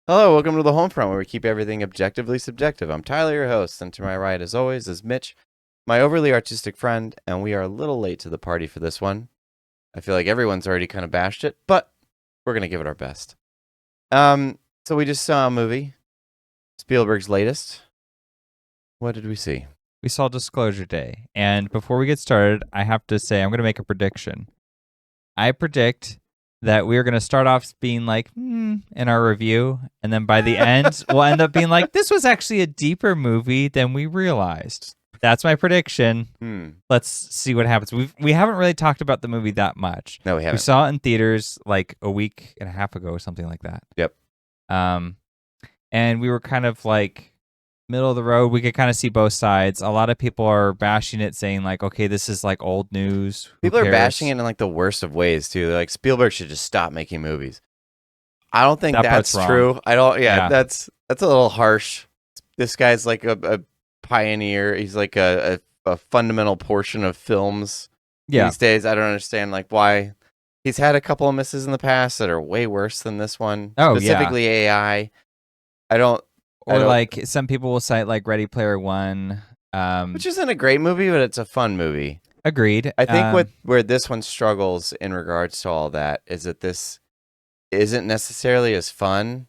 Hello, welcome to the HolmFront, where we keep everything objectively subjective. I'm Tyler, your host, and to my right, as always, is Mitch, my overly artistic friend, and we are a little late to the party for this one. I feel like everyone's already kind of bashed it, but we're going to give it our best. So we just saw a movie, Spielberg's latest. What did we see? We saw Disclosure Day, and before we get started, I have to say I'm going to make a prediction. I predict that we are going to start off being like, in our review, and then by the end, we'll end up being like, this was actually a deeper movie than we realized. That's my prediction. Let's see what happens. We haven't really talked about the movie that much. No, we haven't. We saw it in theaters like a week and a half ago or something like that. Yep. And we were kind of like middle of the road. We could kind of see both sides. A lot of people are bashing it, saying like, okay, this is like old news. Who People are cares? bashing it in like the worst of ways, too. They're like, Spielberg should just stop making movies. I don't think That that's part's true. wrong. I don't, Yeah. that's a little harsh. This guy's like a pioneer. He's like a fundamental portion of films these days. I don't understand like why he's had a couple of misses in the past that are way worse than this one. Oh, Specifically AI. Or like some people will cite like Ready Player One. Which isn't a great movie, but it's a fun movie. Agreed. I think where this one struggles in regards to all that is that this isn't necessarily as fun.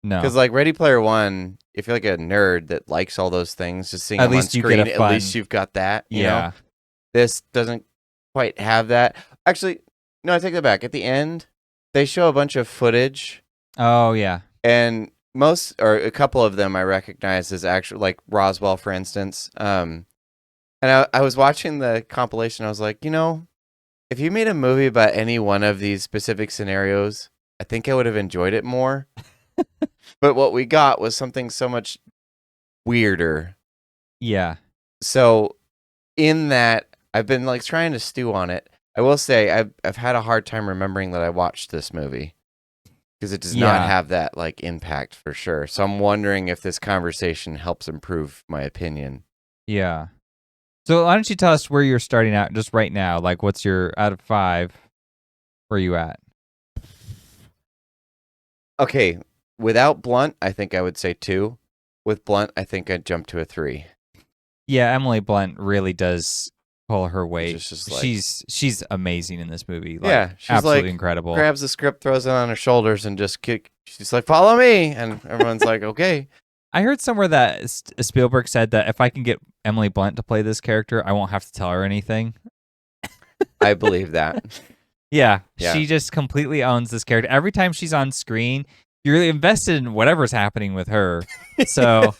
No. Because like Ready Player One, if you're like a nerd that likes all those things, just seeing At them on least you get screen, a at fun- least you've got that. You Yeah. know? This doesn't quite have that. Actually, no, I take that back. At the end, they show a bunch of footage, Oh yeah. and most or a couple of them I recognize as actual, like Roswell, for instance. And I was watching the compilation. I was like, if you made a movie about any one of these specific scenarios, I think I would have enjoyed it more. But what we got was something so much weirder. Yeah. So in that, I've been like trying to stew on it. I will say I've had a hard time remembering that I watched this movie because it does not have that like impact for sure. So I'm wondering if this conversation helps improve my opinion. Yeah. So why don't you tell us where you're starting out just right now? Like, what's your out of 5? Where are you at? Okay, without Blunt, I think I would say 2. With Blunt, I think I'd jump to a 3. Yeah, Emily Blunt really does pull her weight. Just like, she's amazing in this movie. Like, yeah, she's absolutely like incredible. Grabs the script, throws it on her shoulders, and just she's like, "Follow me," and everyone's like, "Okay." I heard somewhere that Spielberg said that if I can get Emily Blunt to play this character, I won't have to tell her anything. I believe that. Yeah, Yeah. she just completely owns this character. Every time she's on screen, you're really invested in whatever's happening with her. So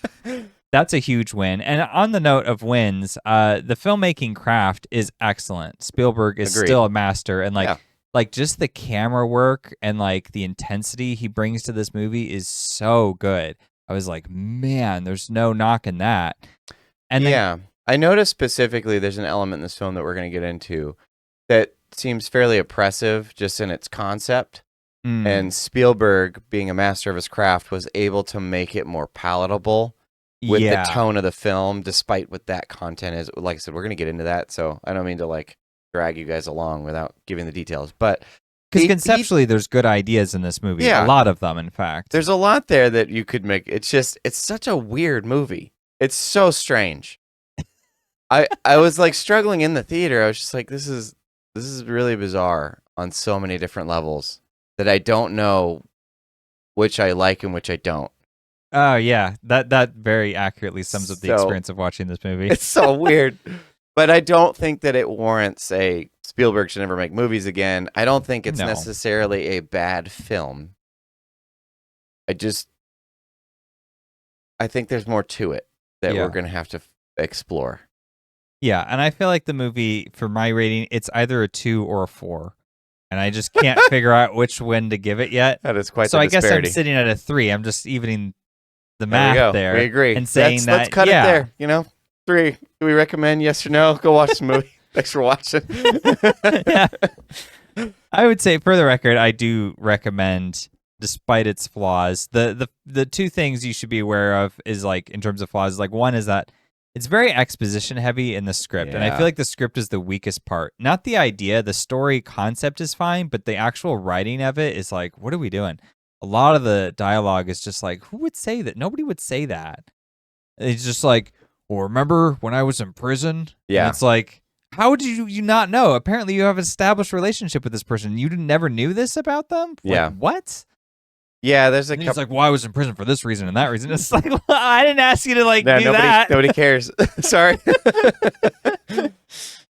that's a huge win. And on the note of wins, the filmmaking craft is excellent. Spielberg is Agreed. still a master, and Yeah. like just the camera work and like the intensity he brings to this movie is so good. I was like, man, there's no knocking that. And then, I noticed specifically there's an element in this film that we're going to get into that seems fairly oppressive just in its concept. And Spielberg, being a master of his craft, was able to make it more palatable with the tone of the film, despite what that content is. Like I said, we're going to get into that, so I don't mean to like drag you guys along without giving the details. But because conceptually, there's good ideas in this movie. Yeah. A lot of them, in fact. There's a lot there that you could make. It's such a weird movie. It's so strange. I was like struggling in the theater. I was just like, this is really bizarre on so many different levels that I don't know which I like and which I don't. Oh yeah, that very accurately sums up the experience of watching this movie. It's so weird. But I don't think that it warrants a Spielberg should never make movies again. I don't think it's necessarily a bad film. I think there's more to it that we're going to have to explore. Yeah, and I feel like the movie, for my rating, it's either a 2 or a 4. And I just can't figure out which one to give it yet. That is quite so the I guess disparity. I'm sitting at a 3. I'm just evening the math there. We agree. And saying let's cut it there. 3. Do we recommend yes or no? Go watch the movie. Thanks for watching. Yeah. I would say, for the record, I do recommend, despite its flaws. The 2 things you should be aware of is like in terms of flaws. Like one is that it's very exposition heavy in the script, and I feel like the script is the weakest part. Not the idea, the story concept is fine, but the actual writing of it is like, what are we doing? a lot of the dialogue is just like, who would say that? Nobody would say that. It's just like, well, remember when I was in prison? Yeah. And it's like, how would you not know? Apparently you have an established relationship with this person. You never knew this about them? Yeah. Like, what? Yeah, there's a And couple. he's like, well, I was in prison for this reason and that reason. It's like, well, I didn't ask you to do nobody, that. Nobody cares. Sorry.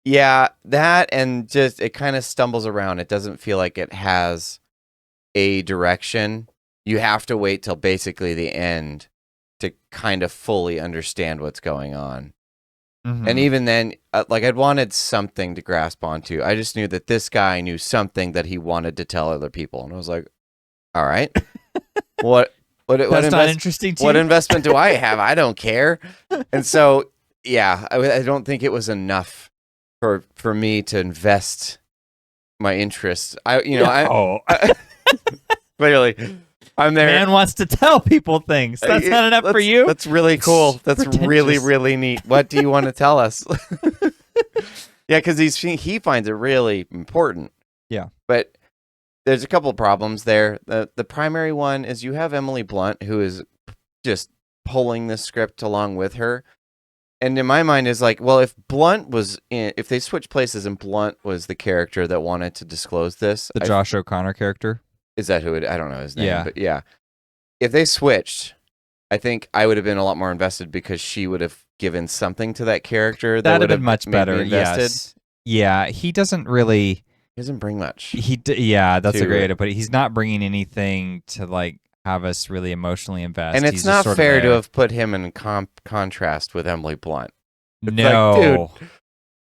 Yeah, that and just it kind of stumbles around. It doesn't feel like it has a direction. You have to wait till basically the end to kind of fully understand what's going on. Mm-hmm. And even then, like I'd wanted something to grasp onto. I just knew that this guy knew something that he wanted to tell other people, and I was like, "All right, what not interesting to what you? investment do I have? I don't care." And so, yeah, I don't think it was enough for me to invest my interest. Clearly, I'm there. Man wants to tell people things. That's not enough for you? That's really cool. That's really, really neat. What do you want to tell us? Yeah, because he finds it really important. Yeah. But there's a couple of problems there. The primary one is you have Emily Blunt, who is just pulling this script along with her. And in my mind is like, well, if they switched places and Blunt was the character that wanted to disclose this. The Josh O'Connor character? Is that who I don't know his name, yeah. But yeah. If they switched, I think I would have been a lot more invested because she would have given something to that character that would have been much better. Yes. Yeah, he doesn't really. He doesn't bring much. Yeah, that's a great way to put it. He's not bringing anything to like have us really emotionally invest. And it's not fair to have put him in contrast with Emily Blunt. It's no. Like, dude,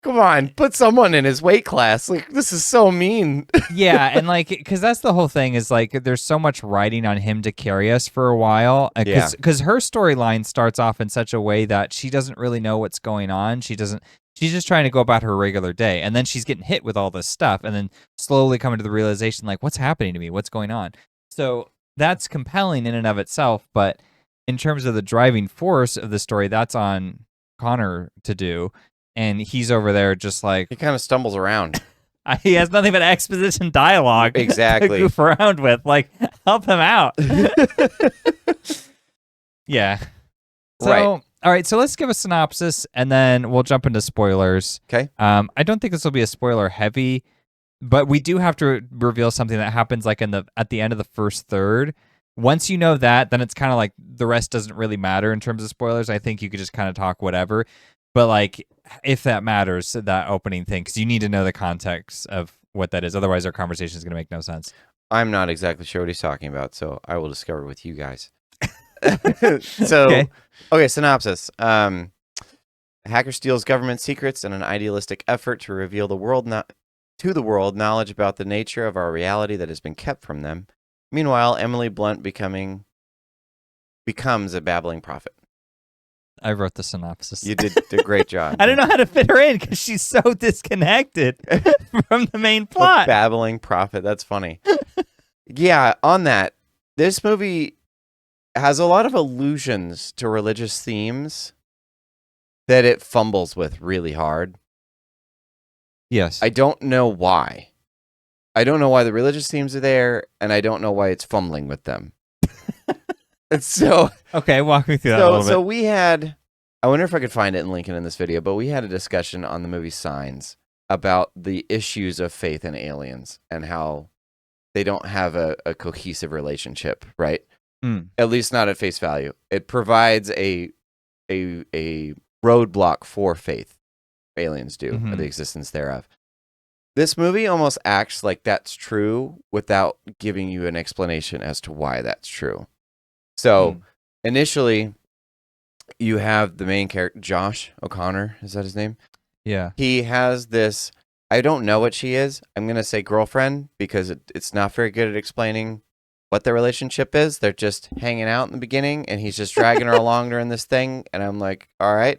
come on, put someone in his weight class. Like, this is so mean. Yeah, and like, because that's the whole thing is like, there's so much writing on him to carry us for a while. Because her storyline starts off in such a way that she doesn't really know what's going on. She's just trying to go about her regular day. And then she's getting hit with all this stuff and then slowly coming to the realization, like, what's happening to me? What's going on? So that's compelling in and of itself. But in terms of the driving force of the story, that's on Connor to do. And he's over there just like... He kind of stumbles around. He has nothing but exposition dialogue exactly. to goof around with. Like, help him out. Yeah. So, right. All right, so let's give a synopsis, and then we'll jump into spoilers. Okay. I don't think this will be a spoiler heavy, but we do have to reveal something that happens like at the end of the first third. Once you know that, then it's kind of like the rest doesn't really matter in terms of spoilers. I think you could just kind of talk whatever. But like, if that matters, that opening thing, because you need to know the context of what that is. Otherwise, our conversation is going to make no sense. I'm not exactly sure what he's talking about, so I will discover with you guys. Okay, synopsis. A hacker steals government secrets in an idealistic effort to reveal to the world knowledge about the nature of our reality that has been kept from them. Meanwhile, Emily Blunt becomes a babbling prophet. I wrote the synopsis. You did a great job. I don't know how to fit her in because she's so disconnected from the main plot. A babbling prophet. That's funny. Yeah, on that, this movie has a lot of allusions to religious themes that it fumbles with really hard. Yes. I don't know why. I don't know why the religious themes are there, and I don't know why it's fumbling with them. And so... Okay, walk me through that a little bit. So we had... I wonder if I could find it and link it in this video, but we had a discussion on the movie Signs about the issues of faith in aliens and how they don't have a cohesive relationship, right? At least not at face value. It provides a roadblock for faith. Aliens do, or the existence thereof. This movie almost acts like that's true without giving you an explanation as to why that's true. So initially, you have the main character, Josh O'Connor. Is that his name? Yeah. He has this, I don't know what she is. I'm going to say girlfriend because it's not very good at explaining what their relationship is. They're just hanging out in the beginning, and he's just dragging her along during this thing. And I'm like, all right.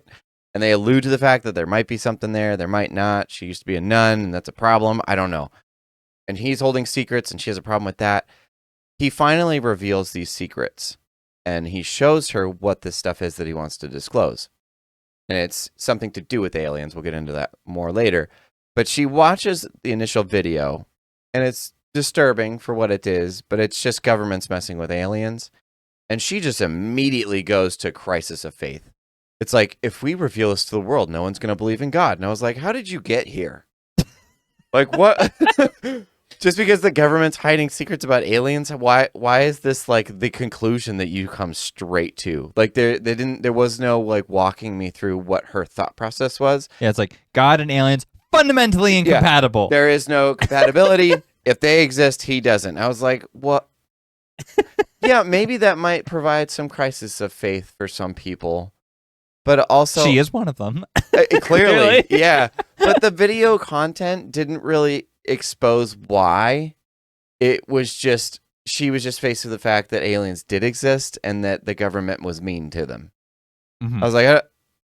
And they allude to the fact that there might be something there. There might not. She used to be a nun, and that's a problem. I don't know. And he's holding secrets, and she has a problem with that. He finally reveals these secrets, and he shows her what this stuff is that he wants to disclose. And it's something to do with aliens. We'll get into that more later. But she watches the initial video, and it's disturbing for what it is, but it's just governments messing with aliens. And she just immediately goes to crisis of faith. It's like, if we reveal this to the world, no one's going to believe in God. And I was like, how did you get here? Like, what? Just because the government's hiding secrets about aliens, why is this like the conclusion that you come straight to? Like, there was no like walking me through what her thought process was. Yeah, it's like God and aliens fundamentally incompatible. Yeah, there is no compatibility. If they exist, he doesn't. I was like, what? Yeah, maybe that might provide some crisis of faith for some people. But also, she is one of them. Clearly, yeah. But the video content didn't really expose why. It was just, she was just faced with the fact that aliens did exist and that the government was mean to them. Mm-hmm. I was like,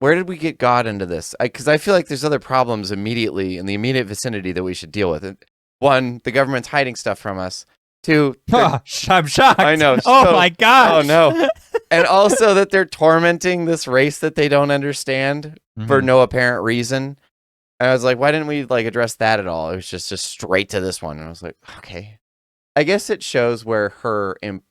where did we get God into this? Because I feel like there's other problems immediately in the immediate vicinity that we should deal with. One, the government's hiding stuff from us. Two, I'm shocked. I know. Oh my gosh. Oh no. And also that they're tormenting this race that they don't understand for no apparent reason. And I was like, why didn't we like address that at all? It was just straight to this one. And I was like, okay. I guess it shows where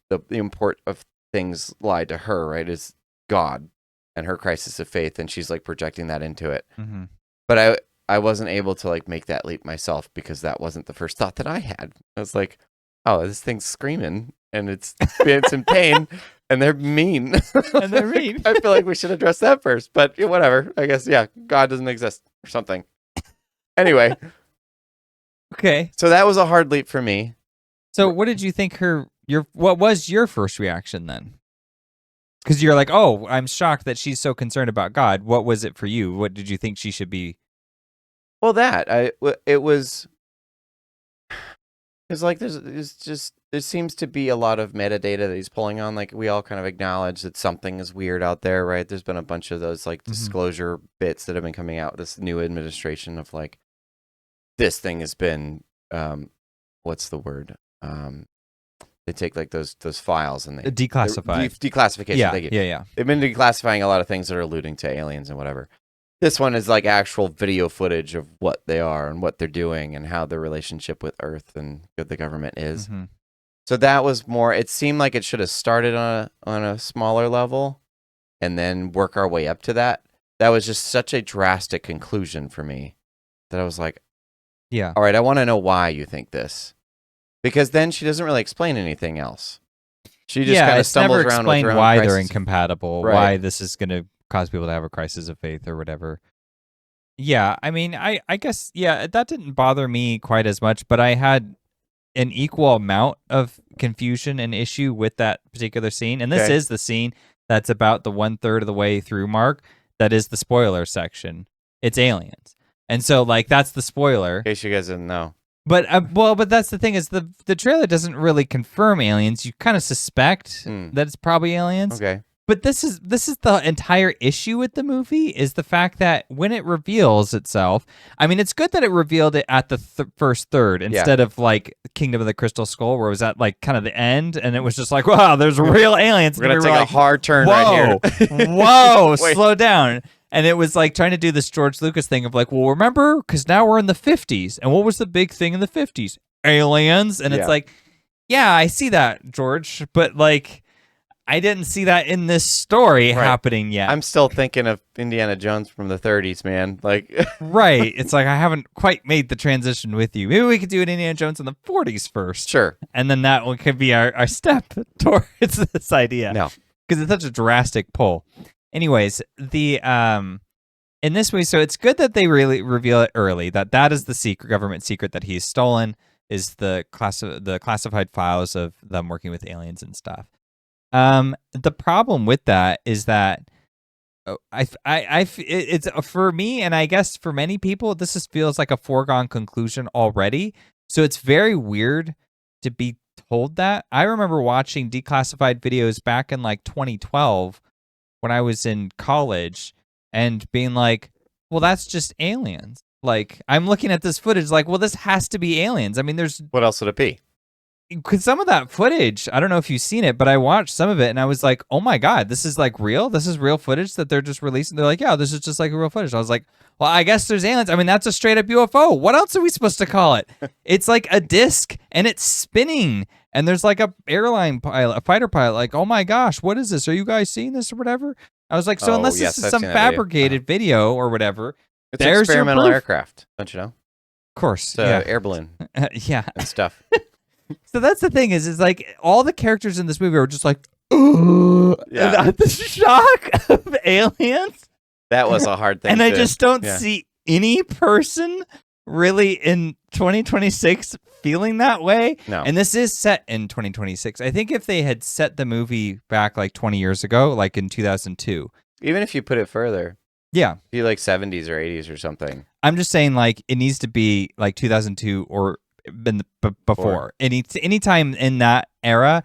the import of things lie to her, right? Is God and her crisis of faith. And she's like projecting that into it. Mm-hmm. But I wasn't able to like make that leap myself because that wasn't the first thought that I had. I was like, oh, this thing's screaming and it's in pain and they're mean. And they're mean. I feel like we should address that first, but whatever. I guess, yeah, God doesn't exist or something. Anyway. Okay. So that was a hard leap for me. So what did you think what was your first reaction then? Because you're like, oh, I'm shocked that she's so concerned about God. What was it for you? What did you think she should be? Well, it was... Because like there seems to be a lot of metadata that he's pulling on. Like we all kind of acknowledge that something is weird out there, right? There's been a bunch of those like disclosure bits that have been coming out with this new administration of like, this thing has been, what's the word? They take like those files and they declassify. Declassification. Yeah, thank you. yeah. They've been declassifying a lot of things that are alluding to aliens and whatever. This one is like actual video footage of what they are and what they're doing and how their relationship with Earth and the government is. Mm-hmm. So that was more, it seemed like it should have started on a smaller level and then work our way up to that. That was just such a drastic conclusion for me that I was like, yeah, all right, I want to know why you think this. Because then she doesn't really explain anything else. She just kind of stumbles around with her own why crisis. They're incompatible, right. Why this is going to cause people to have a crisis of faith or whatever. Yeah, I mean, I guess, yeah, that didn't bother me quite as much, but I had an equal amount of confusion and issue with that particular scene. And this is the scene that's about the 1/3 of the way through mark. That is the spoiler section. It's aliens. And so, like, that's the spoiler. In case you guys didn't know. But but that's the thing is the trailer doesn't really confirm aliens. You kind of suspect that it's probably aliens. Okay. But this is the entire issue with the movie is the fact that when it reveals itself, I mean, it's good that it revealed it at the first third instead of like Kingdom of the Crystal Skull, where it was at like kind of the end, and it was just like, wow, there's real aliens. We're gonna take a hard turn right here. Whoa, slow down. And it was like trying to do this George Lucas thing of like, well, remember, because now we're in the 50s, and what was the big thing in the 50s? Aliens, and it's like, yeah, I see that, George, but like, I didn't see that in this story happening yet. I'm still thinking of Indiana Jones from the 30s, man. Like, right. It's like I haven't quite made the transition with you. Maybe we could do an Indiana Jones in the 40s first. Sure. And then that one could be our step towards this idea. No. Because it's such a drastic pull. Anyways, the in this way, so it's good that they really reveal it early, that is the secret, government secret that he's stolen, is the classified files of them working with aliens and stuff. The problem with that is that it's for me, and I guess for many people, this feels like a foregone conclusion already. So it's very weird to be told that. I remember watching declassified videos back in like 2012 when I was in college and being like, well, that's just aliens. Like, I'm looking at this footage like, well, this has to be aliens. I mean, there's... What else would it be? because some of that footage, I don't know if you've seen it, but I watched some of it and I was like, oh my God, this is like real? This is real footage that they're just releasing? They're like, yeah, this is just like real footage. I was like, well, I guess there's aliens. I mean, that's a straight up UFO. What else are we supposed to call it? It's like a disc and it's spinning. And there's like a airline pilot, a fighter pilot, like, oh my gosh, what is this? Are you guys seeing this or whatever? I was like, so unless this is some fabricated video or whatever, it's there's experimental your proof. Aircraft, don't you know? Of course. Air balloon. Yeah. And stuff. So that's the thing is like all the characters in this movie are just like, yeah. The shock of aliens. That was a hard thing. And I just don't see any person really in 2026 feeling that way. No. And this is set in 2026. I think if they had set the movie back like 20 years ago, like in 2002. Even if you put it further. Yeah. Be like 70s or 80s or something. I'm just saying like it needs to be like 2002 or before. Any time in that era,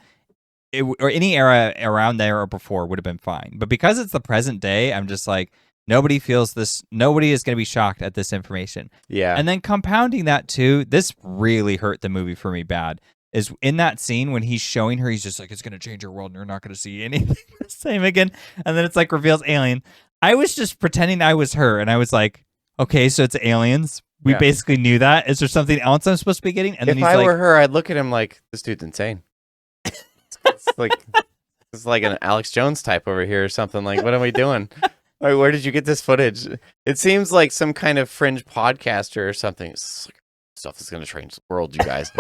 or any era around there or before would have been fine. But because it's the present day, I'm just like, nobody feels this. Nobody is going to be shocked at this information. Yeah. And then compounding that too, this really hurt the movie for me bad. Is in that scene when he's showing her, he's just like, it's going to change your world and you're not going to see anything the same again. And then it's like reveals alien. I was just pretending I was her. And I was like, okay, so it's aliens. We basically knew that. Is there something else I'm supposed to be getting? And if then I were her, I'd look at him like, this dude's insane. It's like an Alex Jones type over here or something. Like, what are we doing? Like, where did you get this footage? It seems like some kind of fringe podcaster or something. It's like, stuff that's going to change the world, you guys.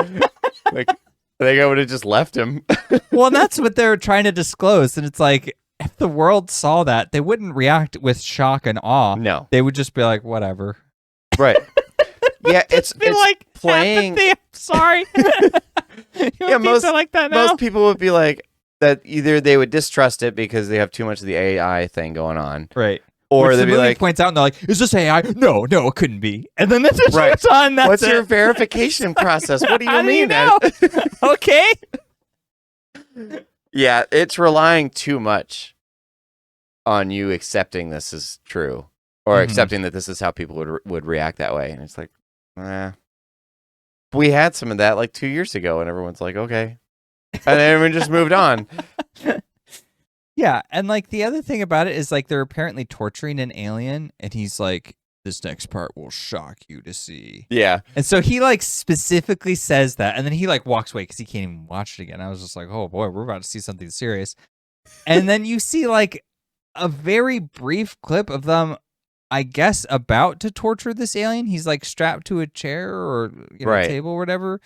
Like, I think I would have just left him. Well, and that's what they're trying to disclose. And it's like, if the world saw that, they wouldn't react with shock and awe. No. They would just be like, whatever. Right. Yeah, it's like playing. Apathy. I'm sorry. Yeah, most like that now? Most people would be like that. Either they would distrust it because they have too much of the AI thing going on, right? Or which they'd the be movie like, points out and they're like, "Is this AI? No, it couldn't be." And then that's what it's on. That's what's it. your verification process? What do you How mean? Do you know? Okay. Yeah, it's relying too much on you accepting this is true, or accepting that this is how people would react that way. And it's like, we had some of that like 2 years ago, and everyone's like, okay, and then everyone just moved on. Yeah, and like the other thing about it is like they're apparently torturing an alien, and he's like, "This next part will shock you to see." Yeah, and so he like specifically says that, and then he like walks away because he can't even watch it again. I was just like, "Oh boy, we're about to see something serious." And then you see like a very brief clip of them, I guess, about to torture this alien. He's like strapped to a chair or table or whatever,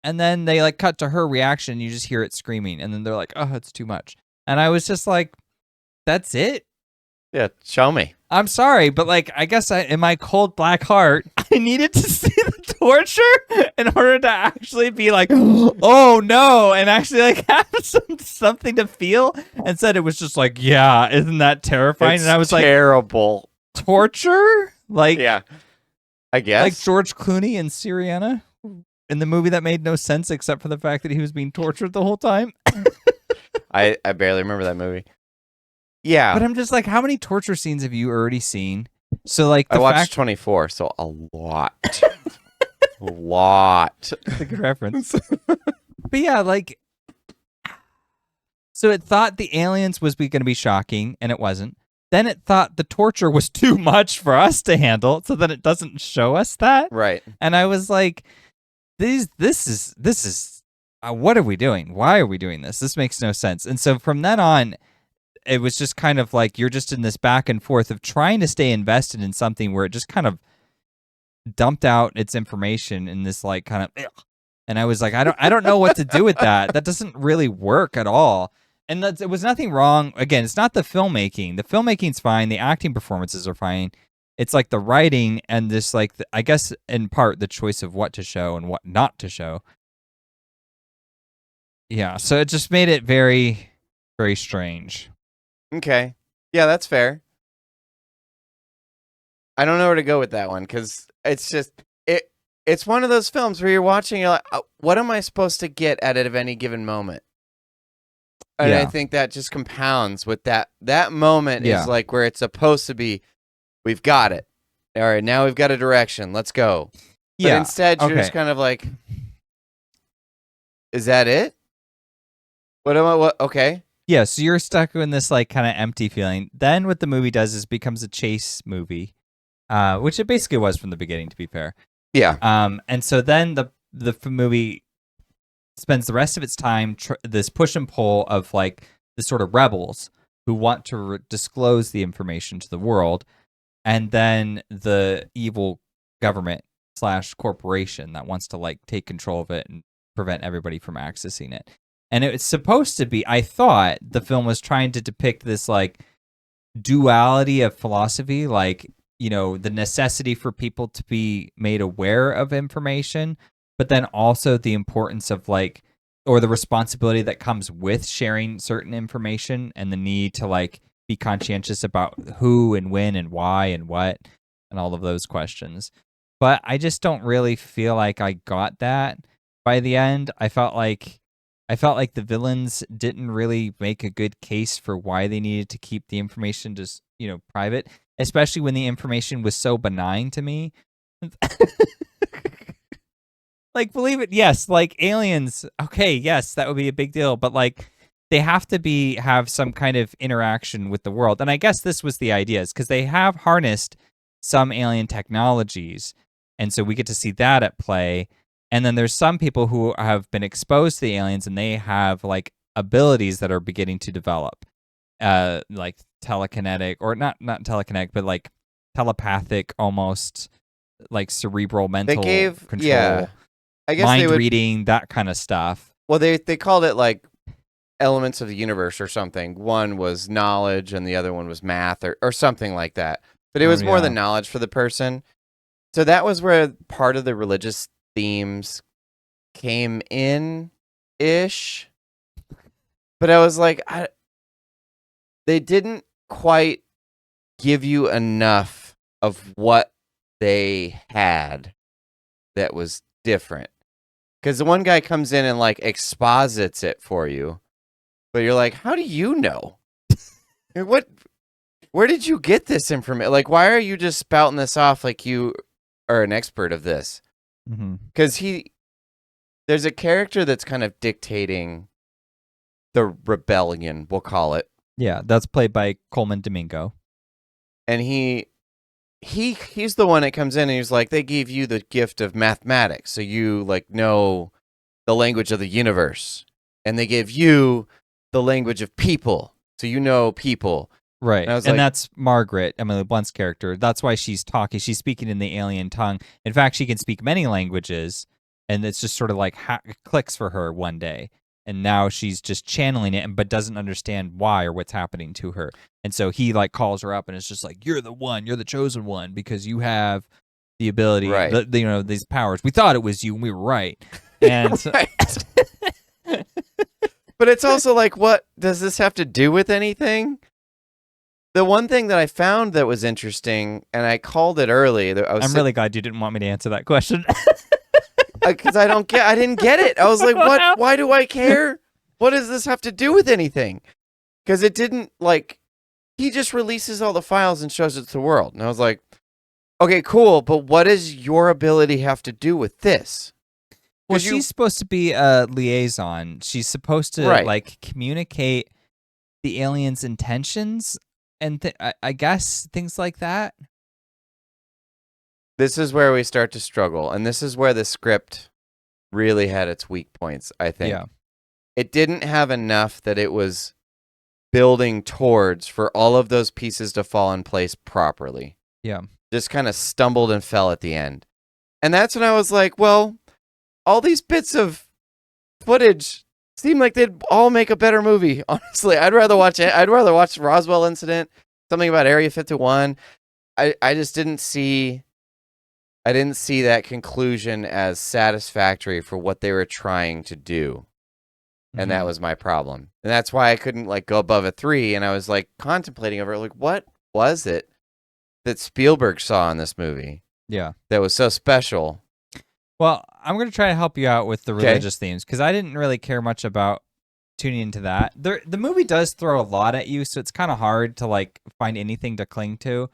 and then they like cut to her reaction. You just hear it screaming, and then they're like, "Oh, it's too much." And I was just like, that's it? Yeah, show me. I'm sorry, but like, I guess in my cold black heart, I needed to see the torture in order to actually be like, oh no, and actually like have something to feel. Instead, it was just like, yeah, isn't that terrifying? It's and I was like, terrible. Torture? Like, yeah, I guess. Like George Clooney in Syriana in the movie that made no sense except for the fact that he was being tortured the whole time. I barely remember that movie. Yeah. But I'm just like, how many torture scenes have you already seen? So like I watched 24, so a lot. A lot. That's a good reference. But yeah, like, so it thought the aliens was going to be shocking, and it wasn't. Then it thought the torture was too much for us to handle, so that it doesn't show us that. Right. And I was like, this is what are we doing? Why are we doing this? This makes no sense. And so from then on, it was just kind of like you're just in this back and forth of trying to stay invested in something where it just kind of dumped out its information in this like kind of, and I was like, I don't know what to do with that. That doesn't really work at all. And it was nothing wrong. Again, it's not the filmmaking. The filmmaking's fine. The acting performances are fine. It's like the writing and this like, I guess in part the choice of what to show and what not to show. Yeah, so it just made it very, very strange. Okay. Yeah, that's fair. I don't know where to go with that one because it's just it's one of those films where you're watching, you're like, what am I supposed to get at any given moment? And I think that just compounds with that moment is like where it's supposed to be, we've got it. All right, now we've got a direction. Let's go. But instead, you're just kind of like, Is that it? What? Okay. Yeah, so you're stuck in this like kind of empty feeling. Then what the movie does is becomes a chase movie, which it basically was from the beginning, to be fair. Yeah. And so then the movie spends the rest of its time this push and pull of like the sort of rebels who want to disclose the information to the world, and then the evil government / corporation that wants to like take control of it and prevent everybody from accessing it. And it's supposed to be, I thought the film was trying to depict this like duality of philosophy, like, you know, the necessity for people to be made aware of information, but then also the importance of like, or the responsibility that comes with sharing certain information and the need to like be conscientious about who and when and why and what and all of those questions. But I just don't really feel like I got that by the end. I felt like the villains didn't really make a good case for why they needed to keep the information just, you know, private, especially when the information was so benign to me. Like, believe it, yes, like aliens, okay, yes, that would be a big deal, but like they have to have some kind of interaction with the world. And I guess this was the idea, is because they have harnessed some alien technologies, and so we get to see that at play. And then there's some people who have been exposed to the aliens and they have like abilities that are beginning to develop, like telekinetic, or not telekinetic, but like telepathic, almost like cerebral mental control. Yeah, I guess mind reading, that kind of stuff. Well, they called it like elements of the universe or something. One was knowledge and the other one was math or something like that. But it was more than knowledge for the person. So that was where part of the religious themes came in ish. But I was like, they didn't quite give you enough of what they had that was different. Because the one guy comes in and like exposits it for you, but you're like, how do you know? Where did you get this information? Like, why are you just spouting this off like you are an expert of this? Because there's a character that's kind of dictating the rebellion, we'll call it. Yeah, that's played by Coleman Domingo. And he's the one that comes in and he's like, they gave you the gift of mathematics, so you like know the language of the universe, and they give you the language of people, so you know people. Right, and that's Margaret, Emily Blunt's character. That's why she's talking. She's speaking in the alien tongue. In fact, she can speak many languages, and it's just sort of like it clicks for her one day. And now she's just channeling it, but doesn't understand why or what's happening to her. And so he like calls her up, and it's just like, "You're the one. You're the chosen one because you have the ability, right? You know, these powers. We thought it was you, and we were right." And right. But it's also like, what does this have to do with anything? The one thing that I found that was interesting, and I called it early. I'm really glad you didn't want me to answer that question. Because I didn't get it. I was like, what? Why do I care? What does this have to do with anything? Because it didn't, like, he just releases all the files and shows it to the world. And I was like, okay, cool, but what does your ability have to do with this? Well, she's supposed to be a liaison. She's supposed to, like, communicate the aliens' intentions and I guess things like that. This is where we start to struggle, and this is where the script really had its weak points, I think. Yeah. It didn't have enough that it was building towards for all of those pieces to fall in place properly. Yeah. Just kind of stumbled and fell at the end. And that's when I was like, well, all these bits of footage seem like they'd all make a better movie, honestly. I'd rather watch the Roswell incident, something about Area 51. I just didn't see that conclusion as satisfactory for what they were trying to do. And that was my problem. And that's why I couldn't like go above a 3. And I was like contemplating over it, like, what was it that Spielberg saw in this movie? Yeah. That was so special. Well, I'm going to try to help you out with the religious themes, because I didn't really care much about tuning into that. The movie does throw a lot at you, so it's kind of hard to like find anything to cling to.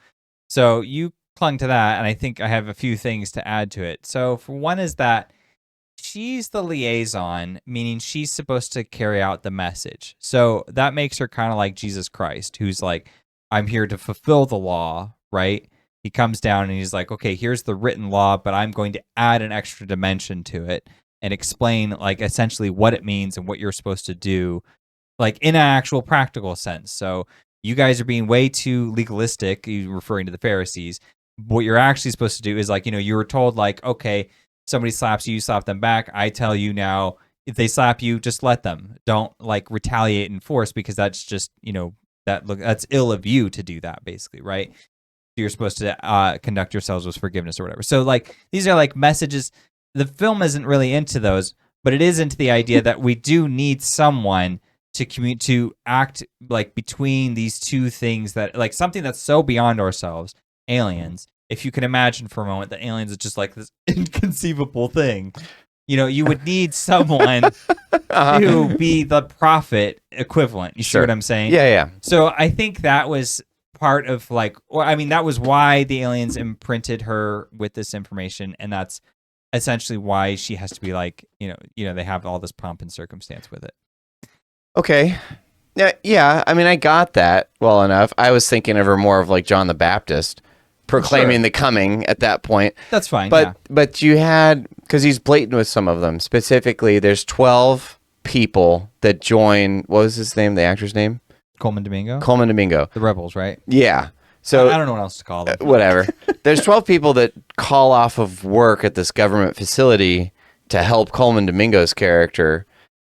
So you clung to that, and I think I have a few things to add to it. So for one is that she's the liaison, meaning she's supposed to carry out the message. So that makes her kind of like Jesus Christ, who's like, I'm here to fulfill the law, right? He comes down and he's like, okay, here's the written law, but I'm going to add an extra dimension to it and explain like essentially what it means and what you're supposed to do, like in an actual practical sense. So you guys are being way too legalistic, you referring to the Pharisees. What you're actually supposed to do is like, you were told like, okay, somebody slaps you, you slap them back. I tell you now, if they slap you, just let them. Don't like retaliate and force, because that's just, that's ill of you to do that, basically, right? You're supposed to conduct yourselves with forgiveness or whatever. So like these are like messages. The film isn't really into those, but it is into the idea that we do need someone to act like between these two things, that like something that's so beyond ourselves, aliens. If you can imagine for a moment that aliens is just like this inconceivable thing, you would need someone to be the prophet equivalent. You see what I'm saying? Yeah. So I think that was part of like, that was why the aliens imprinted her with this information, and that's essentially why she has to be like, they have all this pomp and circumstance with it. Okay. Yeah. I mean, I got that well enough. I was thinking of her more of like John the Baptist proclaiming the coming at that point. That's fine. But you had, because he's blatant with some of them. Specifically, there's 12 people that join. What was his name? The actor's name? Coleman Domingo. The Rebels, right? Yeah. So I don't know what else to call them. Whatever. There's 12 people that call off of work at this government facility to help Coleman Domingo's character.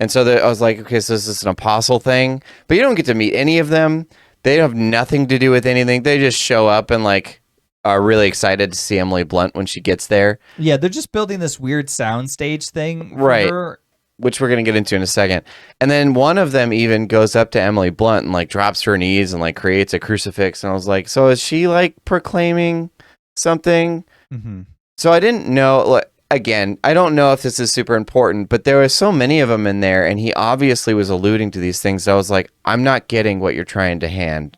And so I was like, okay, so this is an apostle thing, but you don't get to meet any of them. They have nothing to do with anything. They just show up and like are really excited to see Emily Blunt when she gets there. Yeah, they're just building this weird soundstage thing for right, her, which we're going to get into in a second. And then one of them even goes up to Emily Blunt and like drops her knees and like creates a crucifix. And I was like, so is she like proclaiming something? Mm-hmm. So I didn't know. Again, I don't know if this is super important, but there were so many of them in there, and he obviously was alluding to these things. So I was like, I'm not getting what you're trying to hand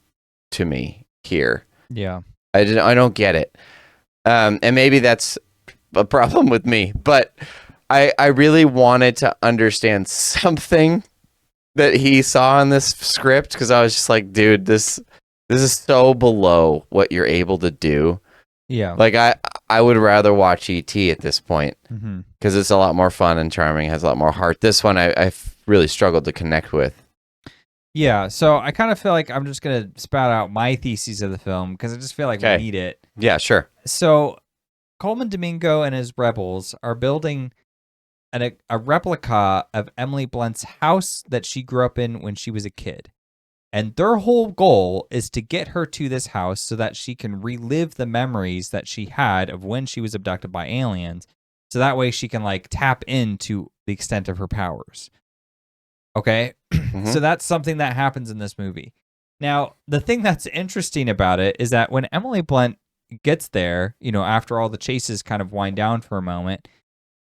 to me here. Yeah. I don't get it. And maybe that's a problem with me, but I really wanted to understand something that he saw in this script, because I was just like, dude, this is so below what you're able to do. Yeah. Like I would rather watch E.T. at this point, because it's a lot more fun and charming, has a lot more heart. This one I've really struggled to connect with. Yeah, so I kind of feel like I'm just going to spout out my theses of the film, because I just feel like we need it. Yeah, sure. So Coleman Domingo and his rebels are building a replica of Emily Blunt's house that she grew up in when she was a kid. And their whole goal is to get her to this house so that she can relive the memories that she had of when she was abducted by aliens. So that way she can like tap into the extent of her powers. Okay? So that's something that happens in this movie. Now, the thing that's interesting about it is that when Emily Blunt gets there, after all the chases kind of wind down for a moment,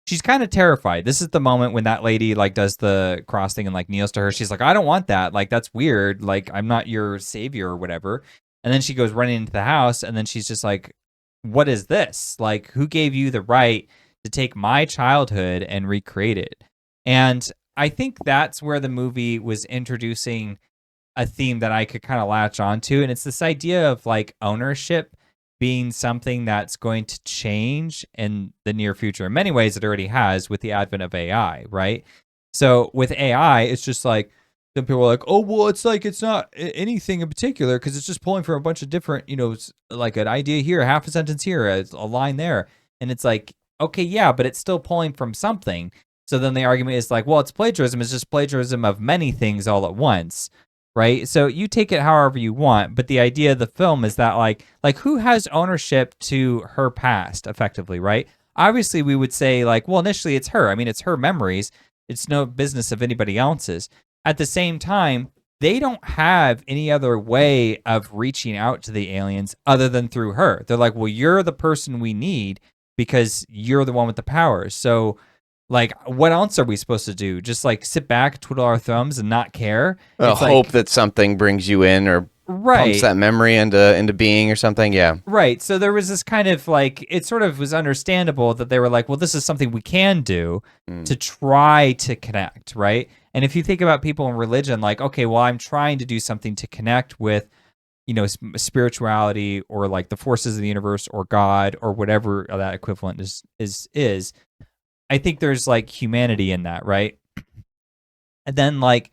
she's kind of terrified. This is the moment when that lady like does the cross thing and like kneels to her. She's like, I don't want that. Like, that's weird. Like, I'm not your savior or whatever. And then she goes running into the house, and then she's just like, what is this? Like, who gave you the right to take my childhood and recreate it? And I think that's where the movie was introducing a theme that I could kind of latch onto. And it's this idea of like ownership being something that's going to change in the near future. In many ways, it already has with the advent of AI, right? So with AI, it's just like, some people are like, oh, well, it's like, it's not anything in particular because it's just pulling from a bunch of different, like an idea here, half a sentence here, a line there. And it's like, okay, yeah, but it's still pulling from something. So then the argument is like, well, it's plagiarism. It's just plagiarism of many things all at once. Right? So you take it however you want, but the idea of the film is that like who has ownership to her past effectively, right? Obviously we would say like, well, initially it's her. I mean, it's her memories. It's no business of anybody else's. At the same time, they don't have any other way of reaching out to the aliens other than through her. They're like, well, you're the person we need because you're the one with the powers. So like, what else are we supposed to do? Just like sit back, twiddle our thumbs, and not care? Hope that something brings you in or pumps that memory into being or something. Yeah. Right. So there was this kind of like, it sort of was understandable that they were like, well, this is something we can do to try to connect, right? And if you think about people in religion, like, okay, well, I'm trying to do something to connect with, you know, spirituality or like the forces of the universe or God or whatever that equivalent is. I think there's like humanity in that, right? And then like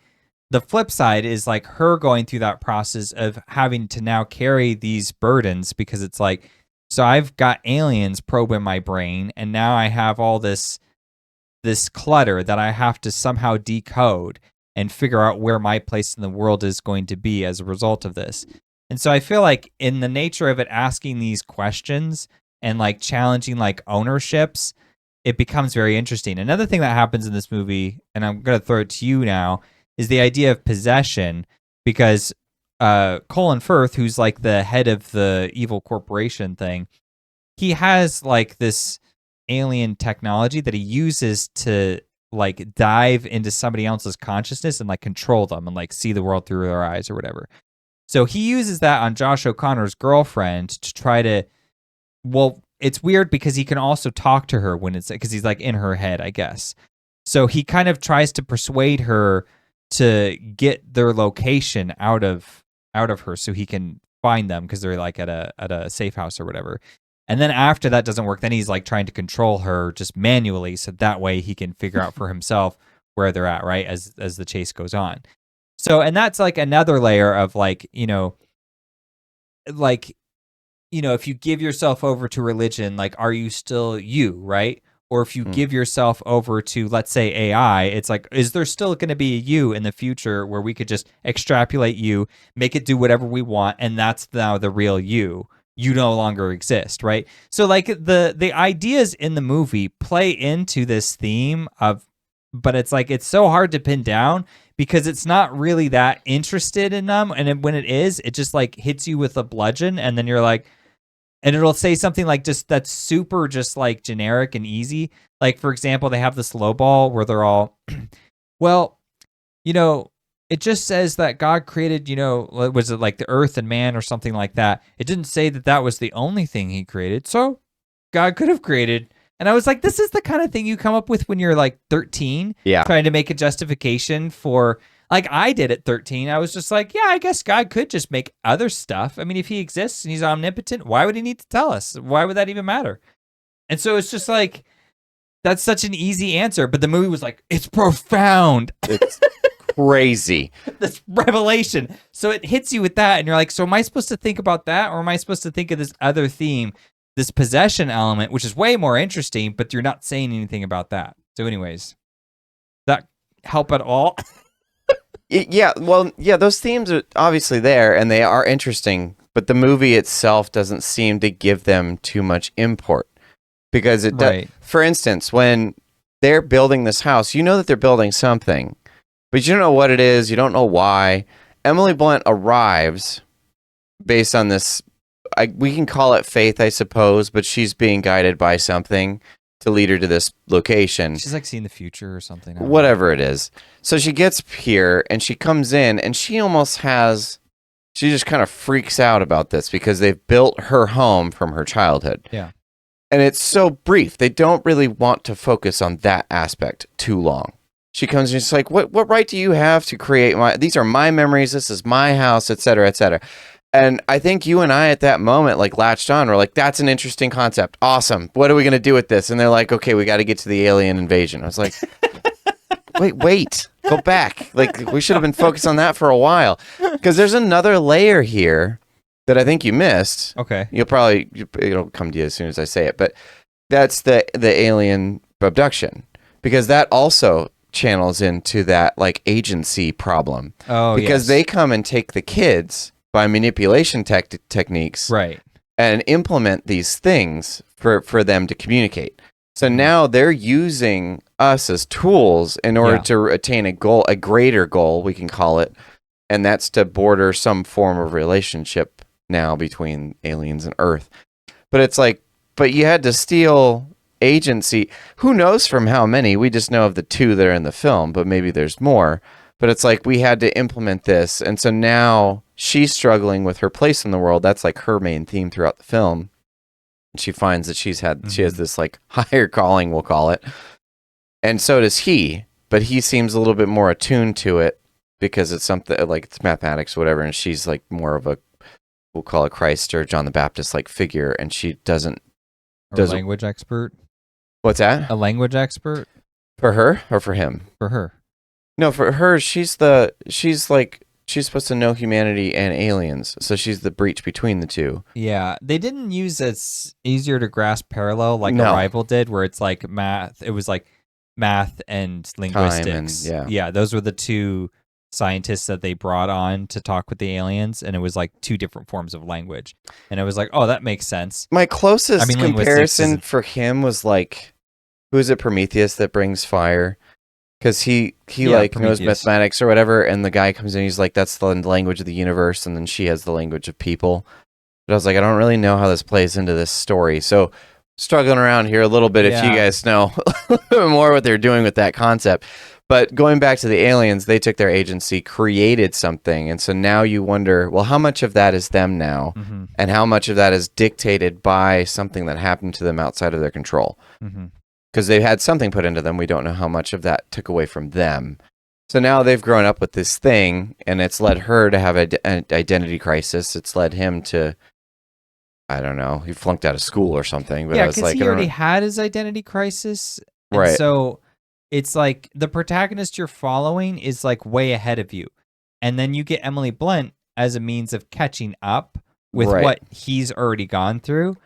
the flip side is like her going through that process of having to now carry these burdens because it's like, so I've got aliens probing my brain and now I have all this clutter that I have to somehow decode and figure out where my place in the world is going to be as a result of this. And so I feel like in the nature of it asking these questions and like challenging like ownerships, it becomes very interesting. Another thing that happens in this movie, and I'm going to throw it to you now, is the idea of possession, because Colin Firth, who's like the head of the evil corporation thing, he has like this alien technology that he uses to like dive into somebody else's consciousness and like control them and like see the world through their eyes or whatever. So he uses that on Josh O'Connor's girlfriend to try to, well, it's weird because he can also talk to her when it's, because he's like in her head, I guess. So he kind of tries to persuade her to get their location out of her so he can find them because they're like at a safe house or whatever. And then after that doesn't work, then he's like trying to control her just manually so that way he can figure out for himself where they're at, right? As the chase goes on. So, and that's like another layer of like, you know, if you give yourself over to religion, like, are you still you, right? Or if you give yourself over to, let's say, AI, it's like, is there still going to be a you in the future where we could just extrapolate you, make it do whatever we want, and that's now the real you? You no longer exist, right? So, like, the ideas in the movie play into this theme of, but it's like, it's so hard to pin down because it's not really that interested in them. And when it is, it just, like, hits you with a bludgeon, and then you're like, and it'll say something like just that's super just like generic and easy. Like, for example, they have this low ball where they're all, well, you know, it just says that God created, you know, was it like the earth and man or something like that? It didn't say that that was the only thing he created. So God could have created. And I was like, this is the kind of thing you come up with when you're like 13, trying to make a justification for, like I did at 13. I was just like, yeah, I guess God could just make other stuff. I mean, if he exists and he's omnipotent, why would he need to tell us? Why would that even matter? And so it's just like, that's such an easy answer. But the movie was like, it's profound. It's crazy. This revelation. So it hits you with that. And you're like, so am I supposed to think about that? Or am I supposed to think of this other theme, this possession element, which is way more interesting, but you're not saying anything about that. So anyways, does that help at all? Yeah, well, yeah, those themes are obviously there, and they are interesting, but the movie itself doesn't seem to give them too much import. Because it does. For instance, when they're building this house, you know that they're building something, but you don't know what it is, you don't know why. Emily Blunt arrives based on this, we can call it faith, I suppose, but she's being guided by something to lead her to this location. She's like seeing the future or something. Whatever it is. So she gets here and she comes in and she just kind of freaks out about this because they've built her home from her childhood. Yeah. And it's so brief. They don't really want to focus on that aspect too long. She comes and she's like, what right do you have to create these are my memories, this is my house, et cetera, et cetera. And I think you and I at that moment like latched on. We're like, that's an interesting concept. Awesome. What are we going to do with this? And they're like, okay, we got to get to the alien invasion. I was like, wait, go back. Like, we should have been focused on that for a while. Because there's another layer here that I think you missed. Okay. It'll come to you as soon as I say it. But that's the alien abduction. Because that also channels into that like agency problem. Oh, because they come and take the kids by manipulation techniques, right, and implement these things for them to communicate. So now they're using us as tools in order to attain a goal, a greater goal, we can call it, and that's to border some form of relationship now between aliens and Earth. But it's like, but you had to steal agency. Who knows from how many? We just know of the two that are in the film, but maybe there's more. But it's like we had to implement this. And so now she's struggling with her place in the world. That's like her main theme throughout the film. And she finds that she has this like higher calling, we'll call it. And so does he, but he seems a little bit more attuned to it because it's something like it's mathematics or whatever. And she's like more of a, we'll call it Christ or John the Baptist like figure. And she doesn't. A language expert. What's that? A language expert? For her or for him? For her. No, for her, she's supposed to know humanity and aliens, so she's the breach between the two. Yeah, they didn't use this easier to grasp parallel like Arrival did, where it's like math. It was like math and linguistics. Yeah, those were the two scientists that they brought on to talk with the aliens, and it was like two different forms of language. And it was like, oh, that makes sense. My closest comparison for him was like, who is it, Prometheus that brings fire? Because he knows mathematics or whatever, and the guy comes in, he's like, that's the language of the universe, and then she has the language of people. But I was like, I don't really know how this plays into this story. So struggling around here a little bit if you guys know more what they're doing with that concept. But going back to the aliens, they took their agency, created something, and so now you wonder, well, how much of that is them now, and how much of that is dictated by something that happened to them outside of their control? Because they had something put into them. We don't know how much of that took away from them. So now they've grown up with this thing, and it's led her to have an identity crisis. It's led him to, I don't know, he flunked out of school or something. But yeah, because he already had his identity crisis. And right. So it's like the protagonist you're following is like way ahead of you. And then you get Emily Blunt as a means of catching up with what he's already gone through.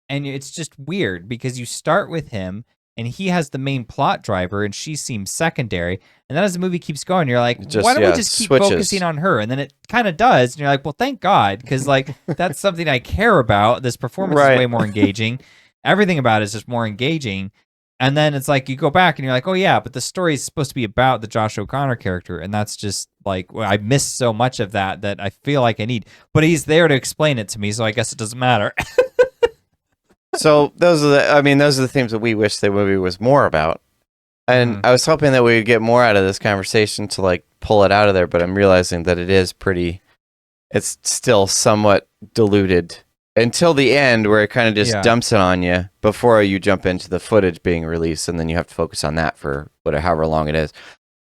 And it's just weird because you start with him and he has the main plot driver and she seems secondary. And then as the movie keeps going, you're like, why don't we just keep focusing on her? And then it kind of does. And you're like, well, thank God. Because like, that's something I care about. This performance is way more engaging. Everything about it is just more engaging. And then it's like, you go back and you're like, oh yeah, but the story is supposed to be about the Josh O'Connor character. And that's just like, I missed so much of that I feel like I need. But he's there to explain it to me. So I guess it doesn't matter. So those are the themes that we wish the movie was more about. And I was hoping that we would get more out of this conversation to like pull it out of there, but I'm realizing that it's still somewhat diluted until the end where it kind of just dumps it on you before you jump into the footage being released, and then you have to focus on that for however long it is.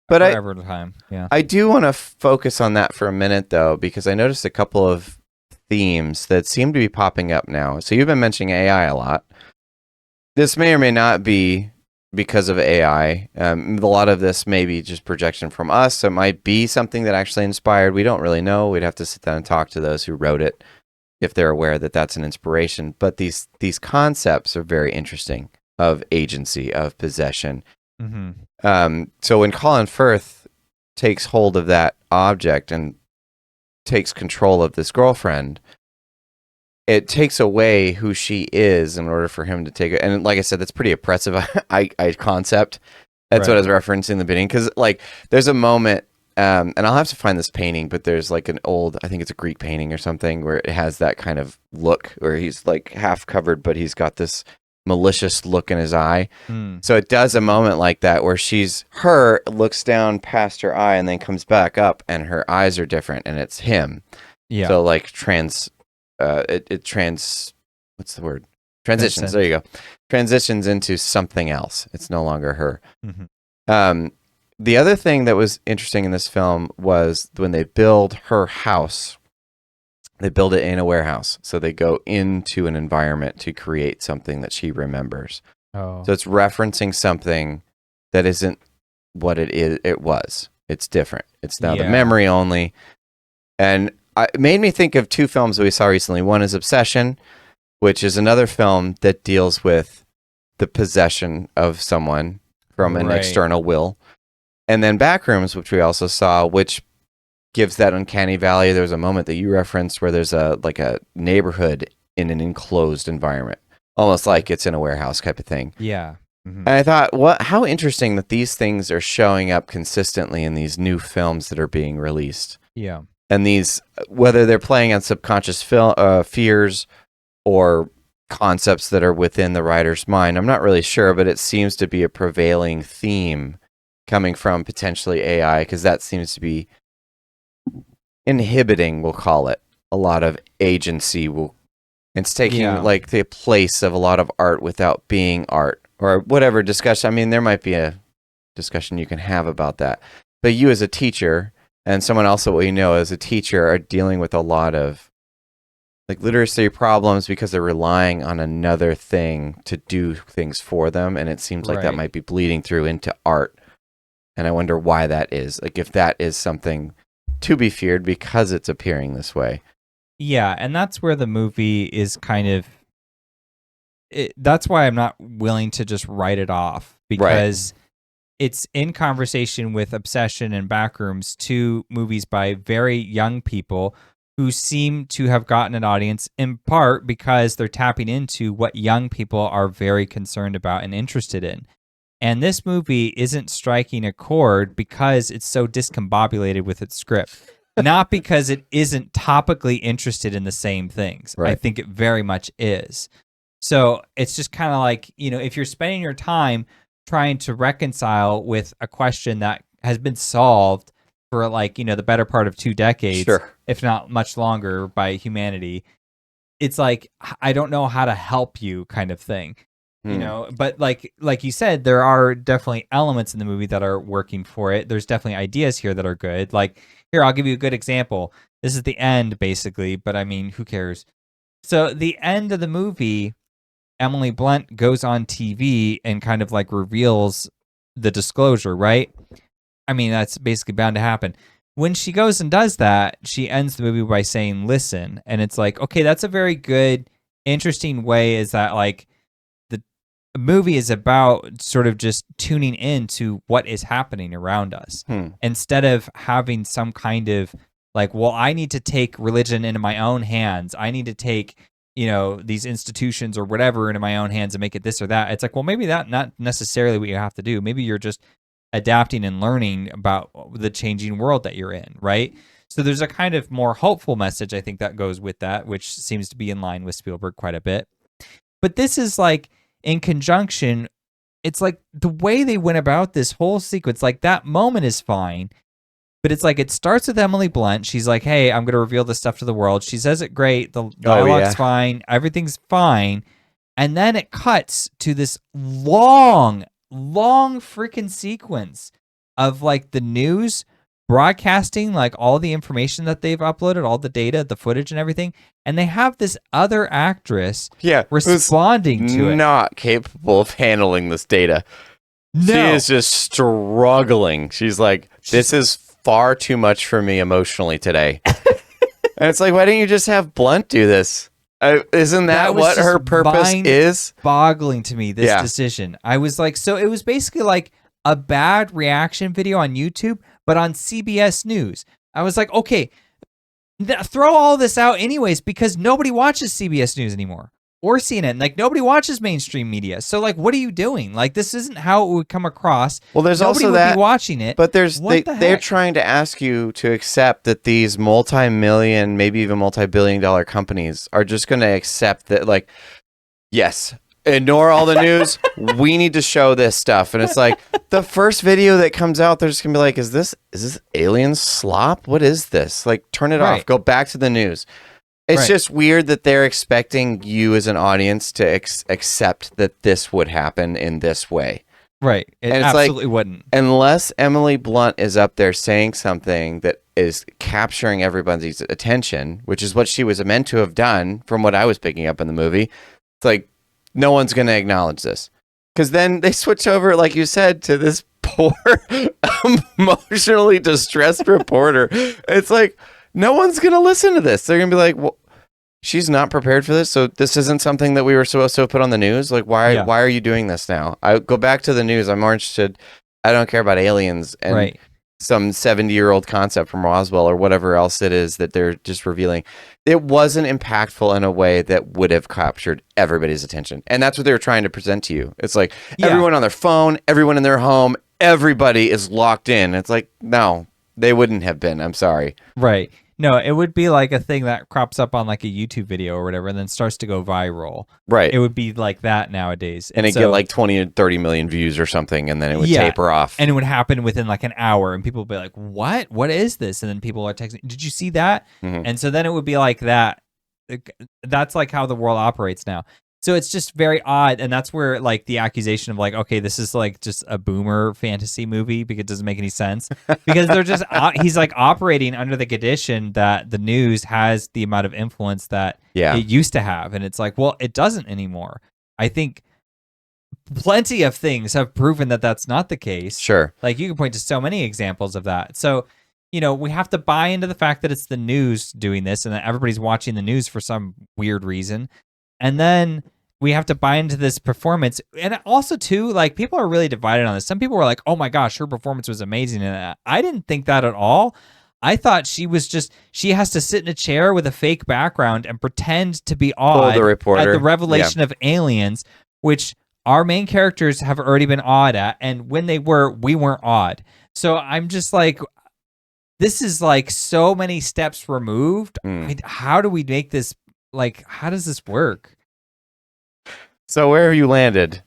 But I do want to focus on that for a minute though, because I noticed a couple of themes that seem to be popping up now. So you've been mentioning AI a lot. This may or may not be because of AI. A lot of this may be just projection from us. It might be something that actually inspired. We don't really know. We'd have to sit down and talk to those who wrote it if they're aware that that's an inspiration. But these concepts are very interesting, of agency, of possession. So when Colin Firth takes hold of that object and takes control of this girlfriend, it takes away who she is in order for him to take it. And like I said, that's pretty oppressive concept. That's what I was referencing in the beginning. Because like there's a moment, and I'll have to find this painting, but there's like an old, I think it's a Greek painting or something, where it has that kind of look where he's like half covered, but he's got this malicious look in his eye. So it does a moment like that where her looks down past her eye and then comes back up and her eyes are different and it's him. Yeah. So like what's the word? Transitions. There you go. Transitions into something else. It's no longer her. The other thing that was interesting in this film was when they build her house. They build it in a warehouse. So they go into an environment to create something that she remembers. So it's referencing something that isn't what it was. It's different. It's now the memory only. And it made me think of two films that we saw recently. One is Obsession, which is another film that deals with the possession of someone from an external will. And then Backrooms, which we also saw, which gives that uncanny valley. There's a moment that you referenced where there's a neighborhood in an enclosed environment, almost like it's in a warehouse type of thing. Yeah. And I thought, how interesting that these things are showing up consistently in these new films that are being released. Yeah. And these, whether they're playing on subconscious fears or concepts that are within the writer's mind, I'm not really sure, but it seems to be a prevailing theme coming from potentially AI, because that seems to be inhibiting, we'll call it, a lot of agency. It's taking like the place of a lot of art without being art, or whatever discussion. I mean, there might be a discussion you can have about that. But you as a teacher, and someone else that we know as a teacher, are dealing with a lot of like literacy problems because they're relying on another thing to do things for them. And it seems like that might be bleeding through into art. And I wonder why that is. Like if that is something to be feared because it's appearing this way. Yeah, and that's where the movie is kind of... that's why I'm not willing to just write it off, because it's in conversation with Obsession and Backrooms, two movies by very young people who seem to have gotten an audience, in part because they're tapping into what young people are very concerned about and interested in. And this movie isn't striking a chord because it's so discombobulated with its script. Not because it isn't topically interested in the same things. I think it very much is. So it's just kind of like, if you're spending your time trying to reconcile with a question that has been solved for like, the better part of 2 decades, if not much longer, by humanity, it's like, I don't know how to help you kind of thing. But like you said, there are definitely elements in the movie that are working for it. There's definitely ideas here that are good. Like, here, I'll give you a good example. This is the end, basically, but I mean, who cares? So the end of the movie, Emily Blunt goes on TV and kind of like reveals the disclosure, right? I mean, that's basically bound to happen. When she goes and does that, she ends the movie by saying, listen. And it's like, okay, that's a very good, interesting way, is that like, the movie is about sort of just tuning into what is happening around us instead of having some kind of like, well, I need to take religion into my own hands. I need to take, these institutions or whatever into my own hands and make it this or that. It's like, well, maybe that's not necessarily what you have to do. Maybe you're just adapting and learning about the changing world that you're in, right? So there's a kind of more hopeful message, I think, that goes with that, which seems to be in line with Spielberg quite a bit. But this is like, in conjunction, it's like the way they went about this whole sequence, like that moment is fine, but it's like it starts with Emily Blunt. She's like, hey, I'm going to reveal this stuff to the world. She says it great. The dialogue's fine. Everything's fine. And then it cuts to this long freaking sequence of like the news broadcasting like all the information that they've uploaded, all the data, the footage and everything. And they have this other actress responding to it. Not capable of handling this data. No. She is just struggling. She's like, this is far too much for me emotionally today. And it's like, why didn't you just have Blunt do this? Isn't that what her purpose is? Boggling to me, this decision. I was like, so it was basically like a bad reaction video on YouTube, but on CBS News. I was like, okay, throw all this out anyways, because nobody watches CBS News anymore or CNN. Like, nobody watches mainstream media. So, like, what are you doing? Like, this isn't how it would come across. Well, there's nobody also would that be watching it. But they're trying to ask you to accept that these multi-million, maybe even multi-billion-dollar companies are just going to accept that, like, yes, ignore all the news. We need to show this stuff. And it's like the first video that comes out, they're just gonna be like, is this alien slop? What is this? Like, turn it off. Go back to the news. It's just weird that they're expecting you as an audience to accept that this would happen in this way. Right. It absolutely wouldn't. Unless Emily Blunt is up there saying something that is capturing everybody's attention, which is what she was meant to have done from what I was picking up in the movie. It's like, no one's going to acknowledge this. Because then they switch over, like you said, to this poor, emotionally distressed reporter. It's like, no one's going to listen to this. They're going to be like, well, she's not prepared for this, so this isn't something that we were supposed to put on the news? Like, why are you doing this now? I go back to the news. I'm more interested. I don't care about aliens and some 70-year-old concept from Roswell or whatever else it is that they're just revealing. It wasn't impactful in a way that would have captured everybody's attention. And that's what they were trying to present to you. It's like everyone on their phone, everyone in their home, everybody is locked in. It's like, no, they wouldn't have been. I'm sorry. Right. No, it would be like a thing that crops up on like a YouTube video or whatever and then starts to go viral. Right. It would be like that nowadays. And it'd get like 20 or 30 million views or something, and then it would Yeah, taper off. and it would happen within like an hour, and people would be like, "What? What is this?" And then people are texting, "Did you see that?" Mhm. And so then it would be like that. That's like how the world operates now. So it's just very odd, and that's where like the accusation of like, okay, this is like just a boomer fantasy movie because it doesn't make any sense because they're just he's like operating under the condition that the news has the amount of influence that it used to have, and it's like, well, it doesn't anymore. I think plenty of things have proven that that's not the case. Sure. Like you can point to so many examples of that. So, you know, we have to buy into the fact that it's the news doing this and that everybody's watching the news for some weird reason. And then we have to buy into this performance. And also, too, like people are really divided on this. Some people were like, oh my gosh, her performance was amazing. And I didn't think that at all. I thought she has to sit in a chair with a fake background and pretend to be awed at the revelation of aliens, which our main characters have already been awed at. And when we weren't awed. So I'm just like, this is like so many steps removed. How do we make this, like, how does this work? So where have you landed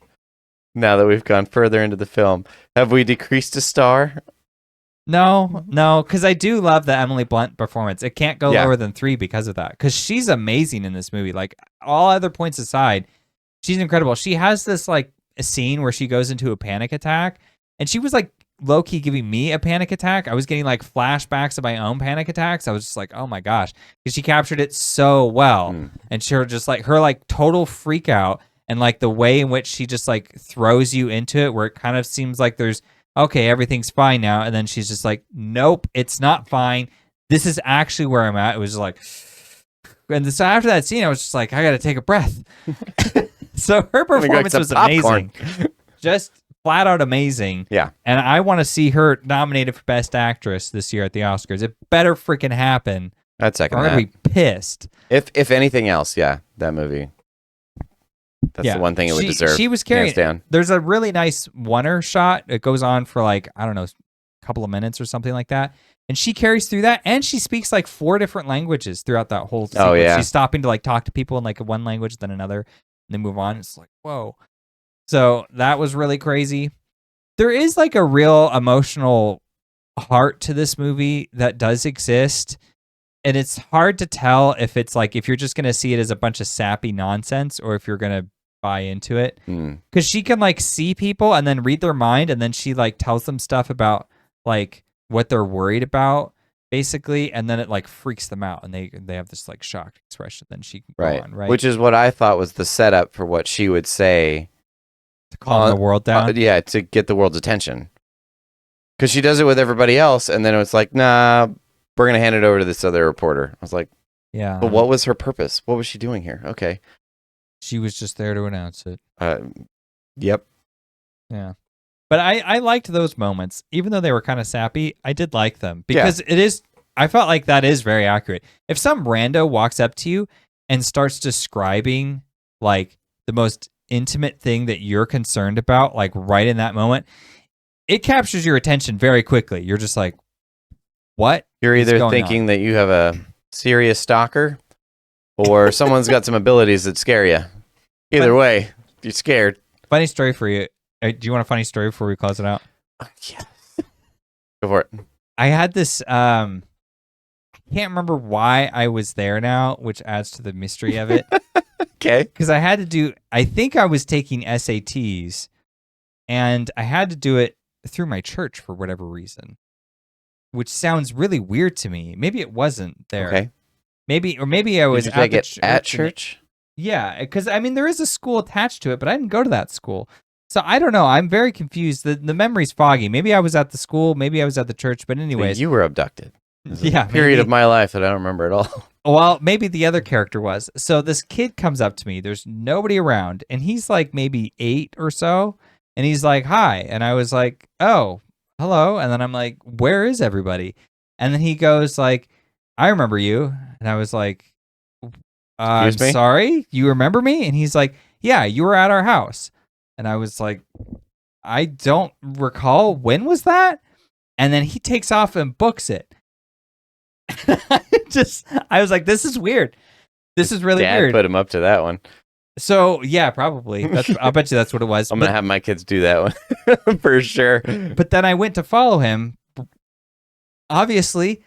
now that we've gone further into the film? Have we decreased a star? No, because I do love the Emily Blunt performance. It can't go lower than 3 because of that. Because she's amazing in this movie. Like, all other points aside, she's incredible. She has this, like, a scene where she goes into a panic attack, and she was, like, low-key giving me a panic attack. I was getting, like, flashbacks of my own panic attacks. I was just like, oh, my gosh. Because she captured it so well. And her just, like, her, like, total freak out and, like, the way in which she just, like, throws you into it where it kind of seems like there's, okay, everything's fine now. And then she's just like, nope, it's not fine. This is actually where I'm at. It was like, and so after that scene, I was just like, I got to take a breath. So her performance was amazing. Just flat out amazing. Yeah. And I want to see her nominated for Best Actress this year at the Oscars. It better freaking happen. I'd second that. I'm going to be pissed. If anything else, that movie. That's the one thing it would deserve. She was carrying it. There's a really nice one-er shot. It goes on for like, I don't know, a couple of minutes or something like that. And she carries through that. And she speaks like 4 different languages throughout that whole sequence. Oh, yeah. She's stopping to like talk to people in like one language, then another, and then move on. It's like, whoa. So that was really crazy. There is like a real emotional heart to this movie that does exist. And it's hard to tell if it's like, if you're just going to see it as a bunch of sappy nonsense or if you're going to buy into it. Because she can like see people and then read their mind. And then she like tells them stuff about like what they're worried about basically. And then it like freaks them out and they have this like shocked expression. Then she can go on, right? Which is what I thought was the setup for what she would say. To calm the world down? To get the world's attention. Because she does it with everybody else. And then it's like, nah, we're going to hand it over to this other reporter. I was like, yeah. But what was her purpose? What was she doing here? Okay. She was just there to announce it. Yep. Yeah. But I liked those moments. Even though they were kind of sappy, I did like them. Because it is, I felt like that is very accurate. If some rando walks up to you and starts describing like the most intimate thing that you're concerned about, like right in that moment, it captures your attention very quickly. You're just like, what? You're either thinking that you have a serious stalker or someone's got some abilities that scare you. Either way, you're scared. Funny story for you. Do you want a funny story before we close it out? Yes. Go for it. I had this, I can't remember why I was there now, which adds to the mystery of it. Okay. Because I think I was taking SATs and I had to do it through my church for whatever reason, which sounds really weird to me. Maybe it wasn't there. Okay. Maybe I was at church. Yeah, because I mean there is a school attached to it, but I didn't go to that school, so I don't know. I'm very confused. The memory's foggy. Maybe I was at the school. Maybe I was at the church. But anyways, so you were abducted. Yeah, period of my life that I don't remember at all. Well, maybe the other character was. So this kid comes up to me. There's nobody around, and he's like maybe 8 or so, and he's like, "Hi," and I was like, "Oh, hello," and then I'm like, "Where is everybody?" And then he goes like, "I remember you," and I was like, "I'm sorry, you remember me?" And he's like, "Yeah, you were at our house," and I was like, "I don't recall. When was that?" And then he takes off and books it. I was like, this is weird. This is really Dad weird. put him up to that one. So yeah, probably. I'll bet you that's what it was. I'm going to have my kids do that one for sure. But then I went to follow him. Obviously,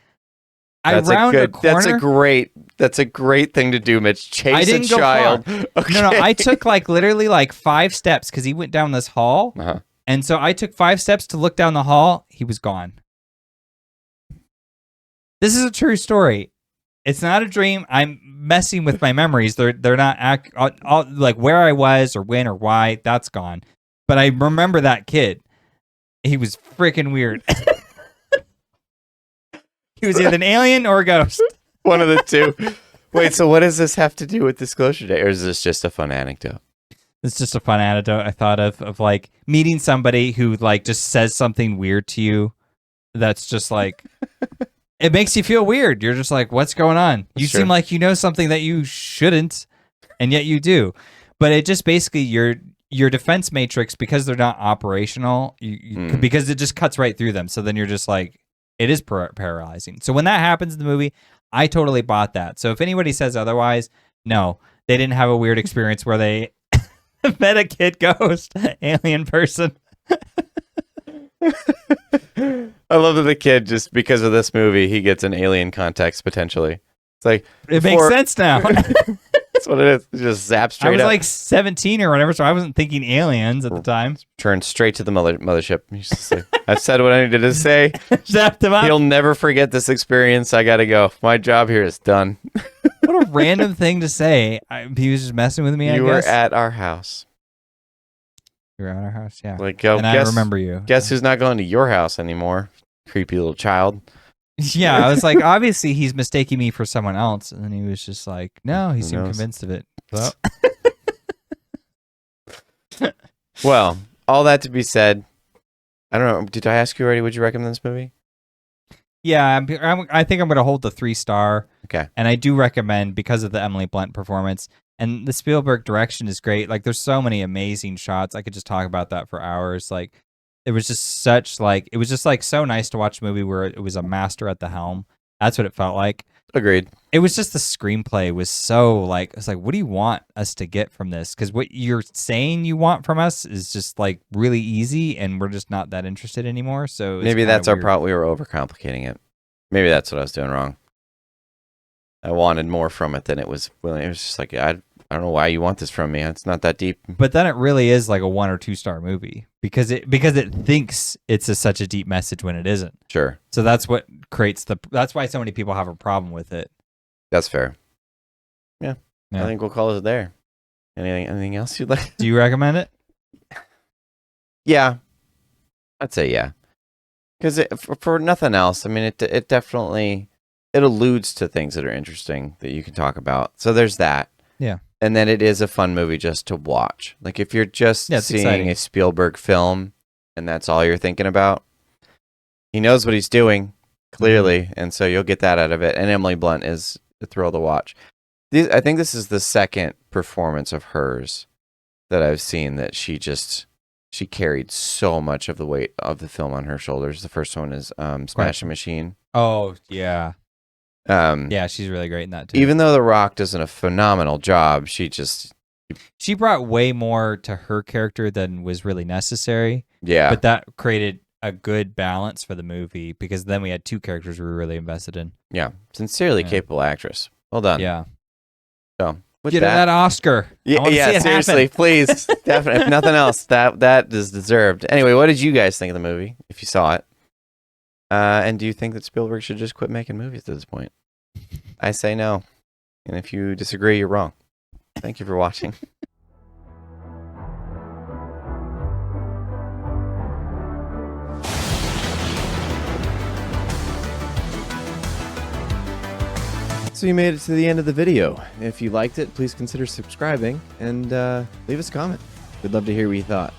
That's a corner. That's a great thing to do, Mitch. Chase a child. Okay. No, I took like literally like 5 steps because he went down this hall. Uh-huh. And so I took 5 steps to look down the hall. He was gone. This is a true story. It's not a dream. I'm messing with my memories. They're not like where I was or when or why. That's gone. But I remember that kid. He was freaking weird. He was either an alien or a ghost. One of the two. Wait, so what does this have to do with Disclosure Day? Or is this just a fun anecdote? It's just a fun anecdote I thought of like meeting somebody who like just says something weird to you. That's just like, it makes you feel weird. You're just like, what's going on? You seem like you know something that you shouldn't, and yet you do. But it just basically your defense matrix, because they're not operational, because it just cuts right through them. So then you're just like, it is paralyzing. So when that happens in the movie, I totally bought that. So if anybody says otherwise, no, they didn't have a weird experience where they met a kid ghost, alien person. I love that the kid, just because of this movie, he gets an alien context potentially. It's like, it makes sense now. That's what it is. It just zaps straight up. I was like 17 or whatever, so I wasn't thinking aliens at the time. Turned straight to the mothership. He's just like, I've said what I needed to say. Zapped him up. He'll never forget this experience. I gotta go. My job here is done. What a random thing to say. He was just messing with me, I guess. You were at our house. You were at our house, yeah. Like, go. And I remember you. Guess who's not going to your house anymore? Creepy little child. Yeah, I was like, obviously he's mistaking me for someone else. And then he was just like, no, he seemed convinced of it. Well, all that to be said, I don't know. Did I ask you already? Would you recommend this movie? Yeah, I think I'm going to hold the 3-star. Okay. And I do recommend, because of the Emily Blunt performance, and the Spielberg direction is great. Like, there's so many amazing shots. I could just talk about that for hours. Like, it was just so nice to watch a movie where it was a master at the helm. That's what it felt like. Agreed. It was just the screenplay was so like, it's like, what do you want us to get from this? Because what you're saying you want from us is just like really easy, and we're just not that interested anymore. So maybe that's our problem. We were overcomplicating it. Maybe that's what I was doing wrong. I wanted more from it than it was willing. It was just like, I don't know why you want this from me. It's not that deep. But then it really is like a 1 or 2-star movie because it thinks it's such a deep message when it isn't. Sure. So that's what creates that's why so many people have a problem with it. That's fair. Yeah. I think we'll call it there. Anything else you'd like? Do you recommend it? Yeah. I'd say yeah. Because for nothing else, I mean, it definitely, it alludes to things that are interesting that you can talk about. So there's that. Yeah. And then it is a fun movie just to watch. Like if you're just seeing exciting. A Spielberg film and that's all you're thinking about, he knows what he's doing, clearly. And so you'll get that out of it. And Emily Blunt is a thrill to watch. I think this is the second performance of hers that I've seen that she carried so much of the weight of the film on her shoulders. The first one is Smashing Machine. Oh, yeah. Yeah, she's really great in that too. Even though The Rock does a phenomenal job, she brought way more to her character than was really necessary. Yeah. But that created a good balance for the movie because then we had 2 characters we were really invested in. Yeah. Sincerely capable actress. Well done. Yeah. So get that Oscar. Yeah, seriously, please. Definitely. If nothing else, that is deserved. Anyway, what did you guys think of the movie, if you saw it? And do you think that Spielberg should just quit making movies at this point? I say no. And if you disagree, you're wrong. Thank you for watching. So you made it to the end of the video. If you liked it, please consider subscribing and leave us a comment. We'd love to hear what you thought.